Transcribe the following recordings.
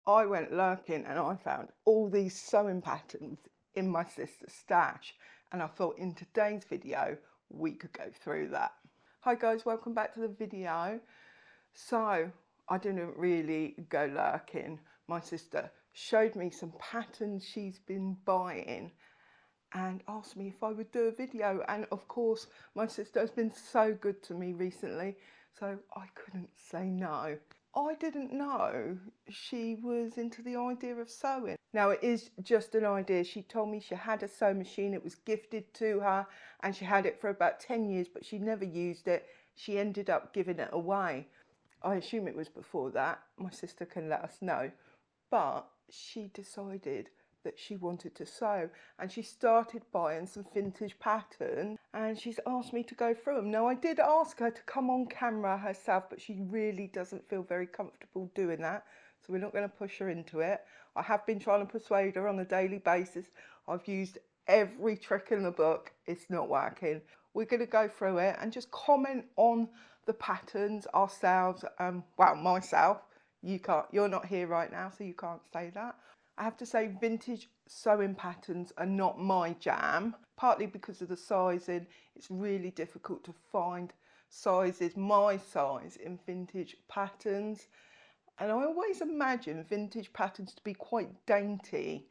I went lurking and I found all these sewing patterns in my sister's stash, and I thought in today's video we could go through that. Hi guys, welcome back to the video. So I didn't really go lurking. My sister showed me some patterns she's been buying and asked me if I would do a video, and of course my sister has been so good to me recently, so I couldn't say no. I didn't know she was into the idea of sewing. Now it is just an idea. She told me she had a sewing machine, it was gifted to her and she had it for about 10 years but she never used it. She ended up giving it away. I assume it was before that. My sister can let us know. But she decided that she wanted to sew and she started buying some vintage patterns and she's asked me to go through them. Now I did ask her to come on camera herself, but she really doesn't feel very comfortable doing that, so we're not going to push her into it. I have been trying to persuade her on a daily basis. I've used every trick in the book, it's not working. We're going to go through it and just comment on the patterns ourselves. Well, myself. You're not here right now, so you can't say that. I have to say vintage sewing patterns are not my jam, partly because of the sizing. It's really difficult to find sizes my size in vintage patterns. And I always imagine vintage patterns to be quite dainty.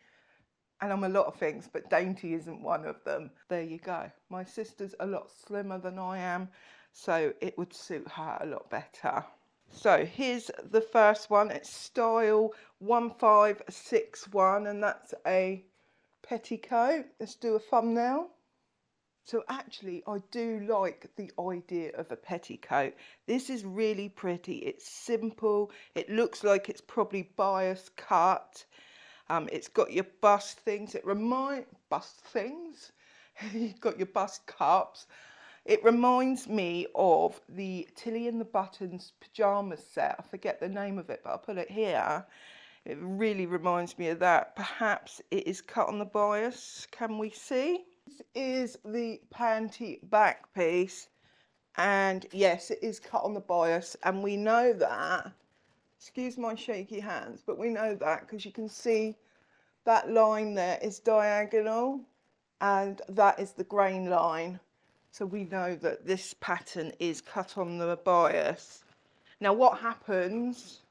And I'm a lot of things, but dainty isn't one of them. There you go. My sister's a lot slimmer than I am, so it would suit her a lot better. So here's the first one. It's style 1561 and that's a petticoat. Let's do a thumbnail. So actually I do like the idea of a petticoat. This is really pretty. It's simple. It looks like it's probably bias cut. It's got your bust things. You've got your bust cups. It reminds me of the Tilly and the Buttons pyjamas set. I forget the name of it, but I'll put it here. It really reminds me of that. Perhaps it is cut on the bias. Can we see? This is the panty back piece. And yes, it is cut on the bias. And we know that. Excuse my shaky hands, but we know that because you can see that line there is diagonal. And that is the grain line. So we know that this pattern is cut on the bias. Now what happens,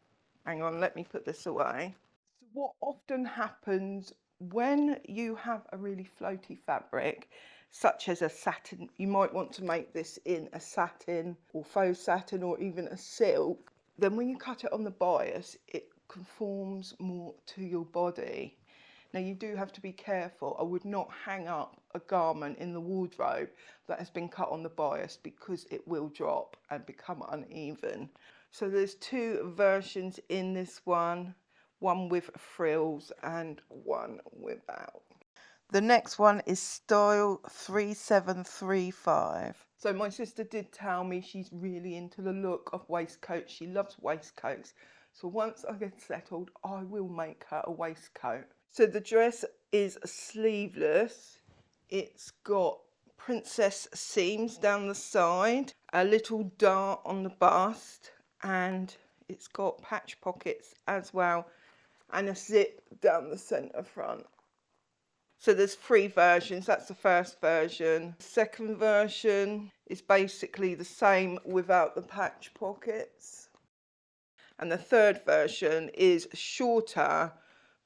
hang on, let me put this away. So what often happens when you have a really floaty fabric, such as a satin, you might want to make this in a satin or faux satin or even a silk, then when you cut it on the bias, it conforms more to your body. Now you do have to be careful. I would not hang up a garment in the wardrobe that has been cut on the bias because it will drop and become uneven. So there's two versions in this one with frills and one without. The next one is style 3735. So my sister did tell me she's really into the look of waistcoats. She loves waistcoats. So once I get settled, I will make her a waistcoat. So the dress is sleeveless. It's got princess seams down the side, a little dart on the bust, and it's got patch pockets as well, and a zip down the centre front. So there's three versions. That's the first version. The second version is basically the same without the patch pockets. And the third version is shorter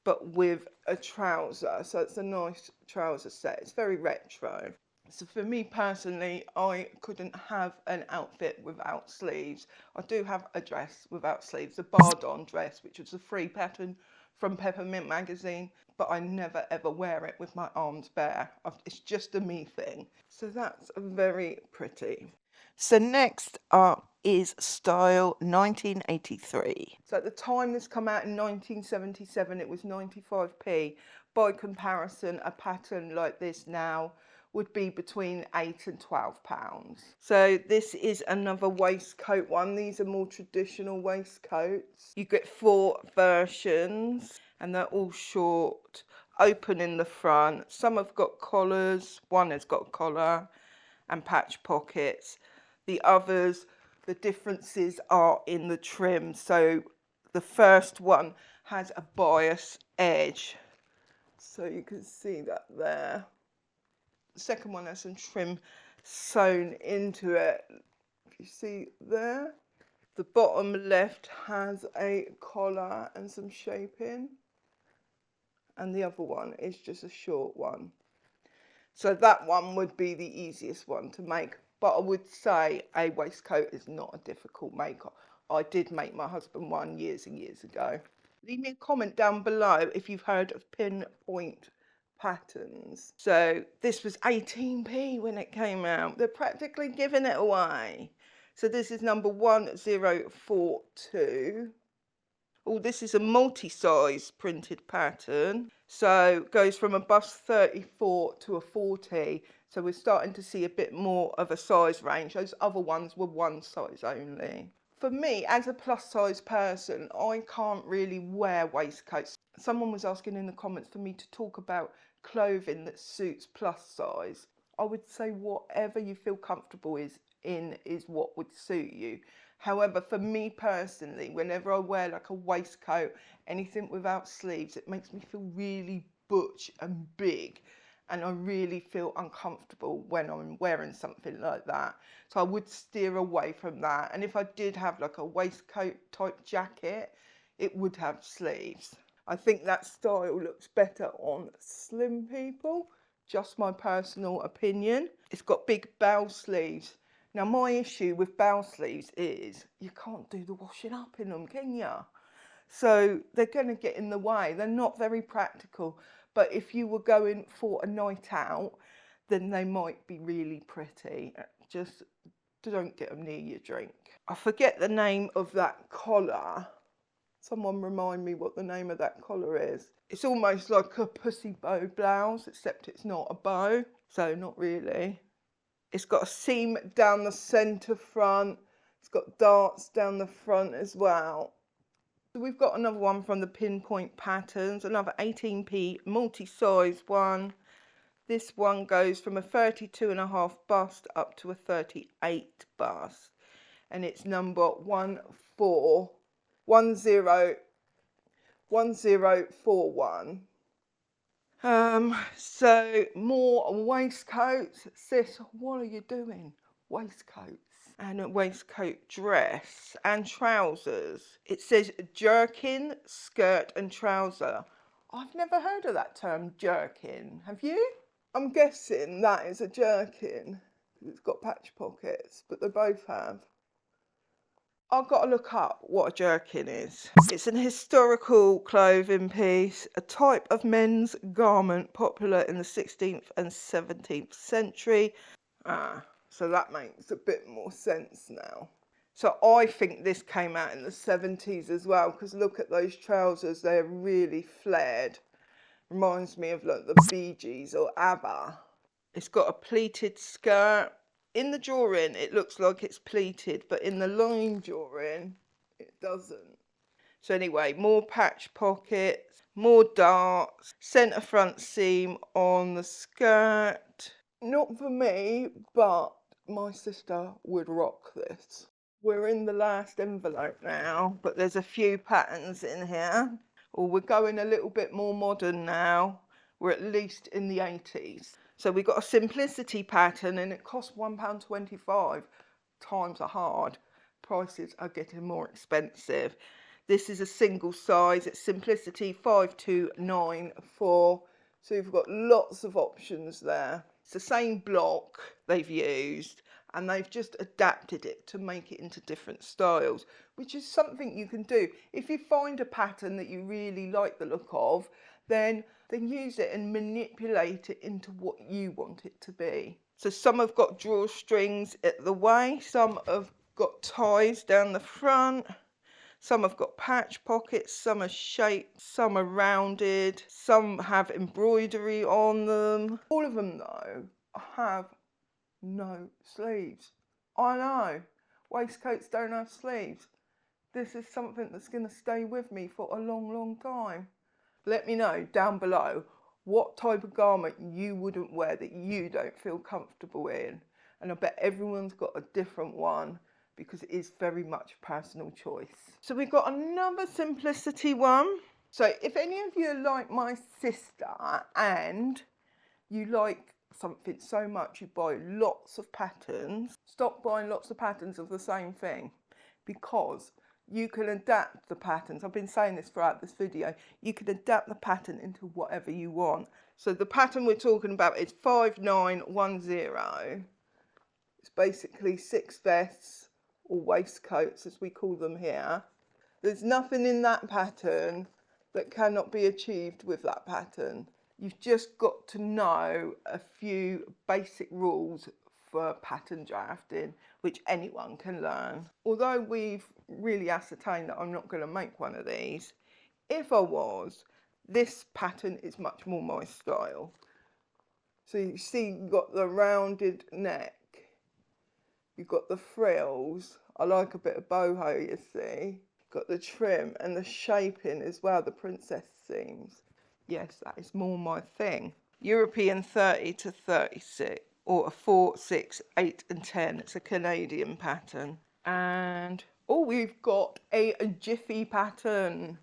but with a trouser, so it's a nice trouser set. It's very retro. So for me personally, I couldn't have an outfit without sleeves. I do have a dress without sleeves, a Bardon dress, which was a free pattern from Peppermint magazine, but I never ever wear it with my arms bare. It's just a me thing. So that's very pretty. So next up is style 1983. So at the time this came out in 1977, it was 95p. By comparison, a pattern like this now would be between £8 and £12. So this is another waistcoat one. These are more traditional waistcoats. You get four versions and they're all short, open in the front. Some have got collars, one has got a collar and patch pockets. The others, the differences are in the trim. So the first one has a bias edge. So you can see that there. The second one has some trim sewn into it. If you see there, the bottom left has a collar and some shaping, and the other one is just a short one. So that one would be the easiest one to make, but I would say a waistcoat is not a difficult make. I did make my husband one years and years ago. Leave me a comment down below if you've heard of pinpoint patterns. So this was 18p when it came out. They're practically giving it away. So this is number 1042. Oh, this is a multi-size printed pattern. So it goes from a bust 34 to a 40. So we're starting to see a bit more of a size range. Those other ones were one size only. For me, as a plus size person, I can't really wear waistcoats. Someone was asking in the comments for me to talk about clothing that suits plus size. I would say whatever you feel comfortable in is what would suit you. However, for me personally, whenever I wear like a waistcoat, anything without sleeves, it makes me feel really butch and big. And I really feel uncomfortable when I'm wearing something like that. So I would steer away from that. And if I did have like a waistcoat type jacket, it would have sleeves. I think that style looks better on slim people. Just my personal opinion. It's got big bow sleeves. Now my issue with bow sleeves is you can't do the washing up in them, can you? So they're going to get in the way. They're not very practical. But if you were going for a night out, then they might be really pretty. Just don't get them near your drink. I forget the name of that collar. Someone remind me what the name of that collar is. It's almost like a pussy bow blouse, except it's not a bow. So not really. It's got a seam down the centre front. It's got darts down the front as well. So we've got another one from the Pinpoint Patterns, another 18p multi-size one. This one goes from a 32.5 bust up to a 38 bust. And it's number 1041. So more waistcoats. Sis, what are you doing? Waistcoats. And a waistcoat dress and trousers. It says jerkin, skirt and trouser. I've never heard of that term, jerkin. Have you? I'm guessing that is a jerkin. It's got patch pockets, but they both have. I've got to look up what a jerkin is. It's an historical clothing piece, a type of men's garment popular in the 16th and 17th century. So that makes a bit more sense now. So I think this came out in the 70s as well, because look at those trousers, they're really flared. Reminds me of like the Bee Gees or ABBA. It's got a pleated skirt. In the drawing, it looks like it's pleated, but in the line drawing, it doesn't. So anyway, more patch pockets, more darts, centre front seam on the skirt. Not for me, but my sister would rock this. We're in the last envelope now, but there's a few patterns in here. Or we're going a little bit more modern now. We're at least in the 80s. So we've got a simplicity pattern and it costs £1.25. Times are hard. Prices are getting more expensive. This is a single size. It's simplicity 5294. So you've got lots of options there. It's the same block they've used and they've just adapted it to make it into different styles, which is something you can do. If you find a pattern that you really like the look of, then use it and manipulate it into what you want it to be. So some have got drawstrings at the waist, some have got ties down the front, some have got patch pockets, some are shaped, some are rounded, some have embroidery on them. All of them though have no sleeves. I know, waistcoats don't have sleeves. This is something that's going to stay with me for a long, long time. Let me know down below what type of garment you wouldn't wear that you don't feel comfortable in. And I bet everyone's got a different one because it is very much personal choice. So we've got another simplicity one. So if any of you are like my sister and you like something so much you buy lots of patterns, stop buying lots of patterns of the same thing, because you can adapt the patterns. I've been saying this throughout this video. You can adapt the pattern into whatever you want. So the pattern we're talking about is 5910. It's basically 6 vests or waistcoats, as we call them here. There's nothing in that pattern that cannot be achieved with that pattern. You've just got to know a few basic rules for pattern drafting, which anyone can learn. Although we've really ascertained that I'm not going to make one of these, if I was, this pattern is much more my style. So you see, you've got the rounded neck, you've got the frills. I like a bit of boho, you see. Got the trim and the shaping as well, the princess seams. Yes, that is more my thing. European 30 to 36, or a 4, 6, 8 and 10. It's a Canadian pattern. And, oh, we've got a Jiffy pattern.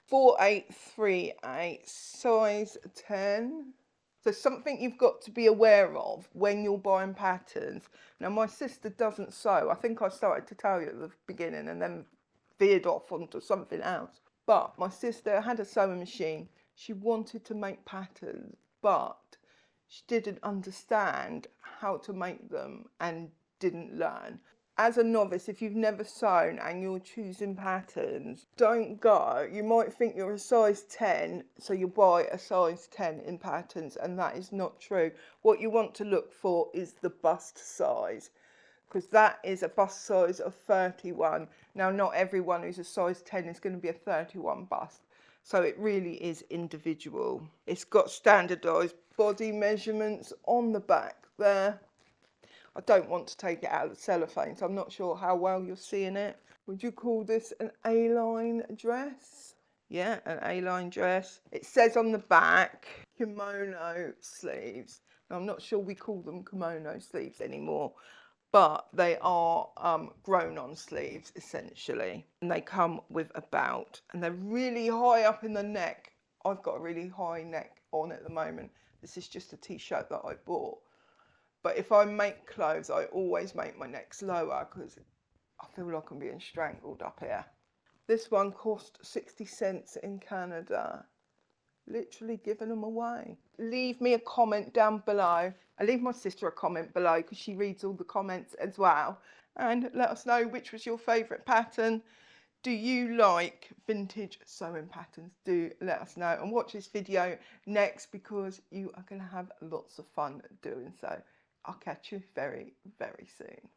4838, size 10. So something you've got to be aware of when you're buying patterns. Now my sister doesn't sew. I think I started to tell you at the beginning and then veered off onto something else. But my sister had a sewing machine. She wanted to make patterns, but she didn't understand how to make them and didn't learn. As a novice, if you've never sewn and you're choosing patterns, don't go. You might think you're a size 10, so you buy a size 10 in patterns, and that is not true. What you want to look for is the bust size, because that is a bust size of 31. Now, not everyone who's a size 10 is going to be a 31 bust, so it really is individual. It's got standardised body measurements on the back there. I don't want to take it out of the cellophane, so I'm not sure how well you're seeing it. Would you call this an A-line dress? Yeah, an A-line dress. It says on the back, kimono sleeves. Now, I'm not sure we call them kimono sleeves anymore, but they are grown-on sleeves, essentially. And they come with a belt, and they're really high up in the neck. I've got a really high neck on at the moment. This is just a t-shirt that I bought. But if I make clothes, I always make my necks lower because I feel like I'm being strangled up here. This one cost 60 cents in Canada. Literally giving them away. Leave me a comment down below. I leave my sister a comment below because she reads all the comments as well. And let us know which was your favourite pattern. Do you like vintage sewing patterns? Do let us know. And watch this video next because you are going to have lots of fun doing so. I'll catch you very, very soon.